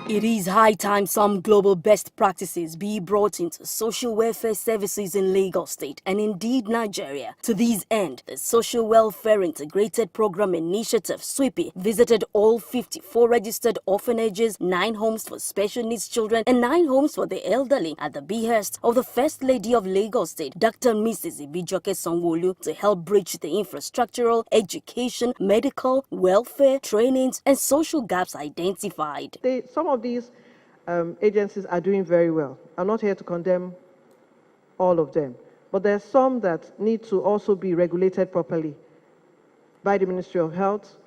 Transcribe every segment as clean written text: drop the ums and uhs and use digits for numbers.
It is high time some global best practices be brought into social welfare services in Lagos State and indeed Nigeria. To this end, the Social Welfare Integrated Program Initiative SWIPI visited all 54 registered orphanages, 9 homes for special needs children and 9 homes for the elderly at the behest of the First Lady of Lagos State, Dr. Mrs. SanwoOlu, to help bridge the infrastructural, education, medical, welfare, trainings and social gaps identified. Some of these agencies are doing very well. I'm not here to condemn all of them, but there are some that need to also be regulated properly by the Ministry of Health.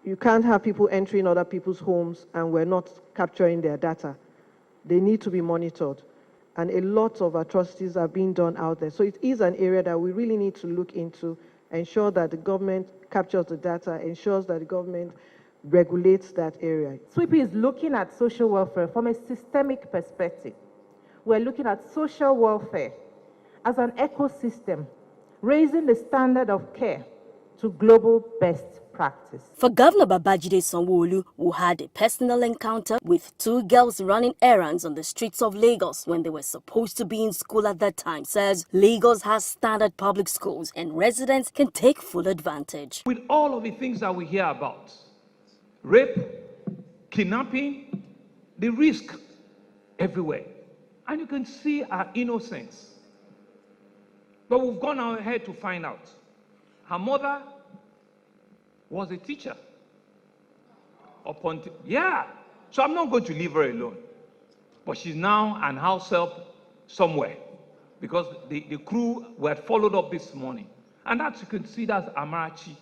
You can't have people entering other people's homes and we're not capturing their data. They need to be monitored. And a lot of atrocities are being done out there. So it is an area that we really need to look into, ensure that the government captures the data, ensures that the government regulates that area. SWIPI is looking at social welfare from a systemic perspective. We're looking at social welfare as an ecosystem, raising the standard of care to global best practice. For Governor Babajide SanwoOlu, who had a personal encounter with 2 girls running errands on the streets of Lagos when they were supposed to be in school at that time, says Lagos has standard public schools and residents can take full advantage. With all of the things that we hear about, rape, kidnapping, the risk everywhere. And you can see our innocence. But we've gone ahead to find out. Her mother was a teacher. So I'm not going to leave her alone. But she's now an house help somewhere. Because the crew were followed up this morning. And that you can see that's Amarachi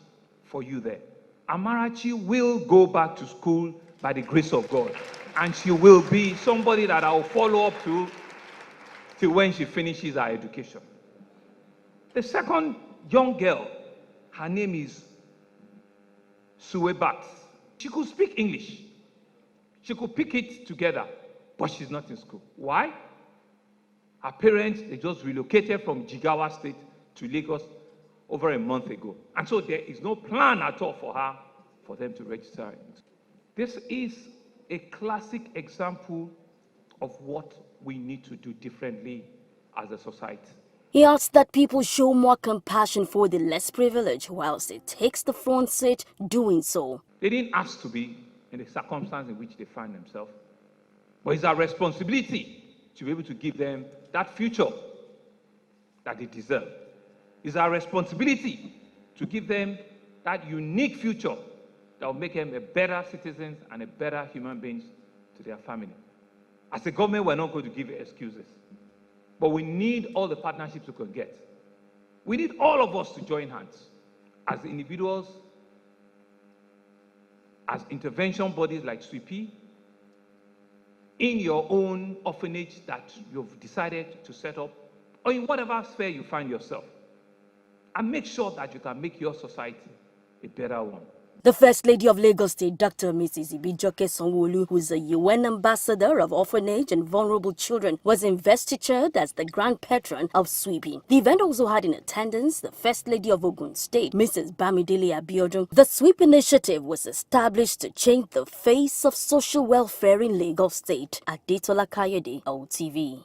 for you there. Amarachi will go back to school by the grace of God. And she will be somebody that I will follow up to till when she finishes her education. The second young girl, her name is SWIPI. She could speak English. She could pick it together, but she's not in school. Why? Her parents, they just relocated from Jigawa State to Lagos over a month ago. And so there is no plan at all for her, for them to register. This is a classic example of what we need to do differently as a society. He asks that people show more compassion for the less privileged whilst it takes the front seat doing so. They didn't ask to be in the circumstance in which they find themselves. But it's our responsibility to be able to give them that future that they deserve. It's our responsibility to give them that unique future that will make them a better citizens and a better human beings to their family. As a government, we're not going to give excuses. But we need all the partnerships we can get. We need all of us to join hands as individuals, as intervention bodies like SWIPI, in your own orphanage that you've decided to set up, or in whatever sphere you find yourself. And make sure that you can make your society a better one. The First Lady of Lagos State, Dr. Mrs. SanwoOlu, who is a UN ambassador of orphanage and vulnerable children, was investitured as the grand patron of SWIPI. The event also had in attendance the First Lady of Ogun State, Mrs. Bamidele Abiodun. The SWIPI initiative was established to change the face of social welfare in Lagos State. Adetola Kayode, OTV.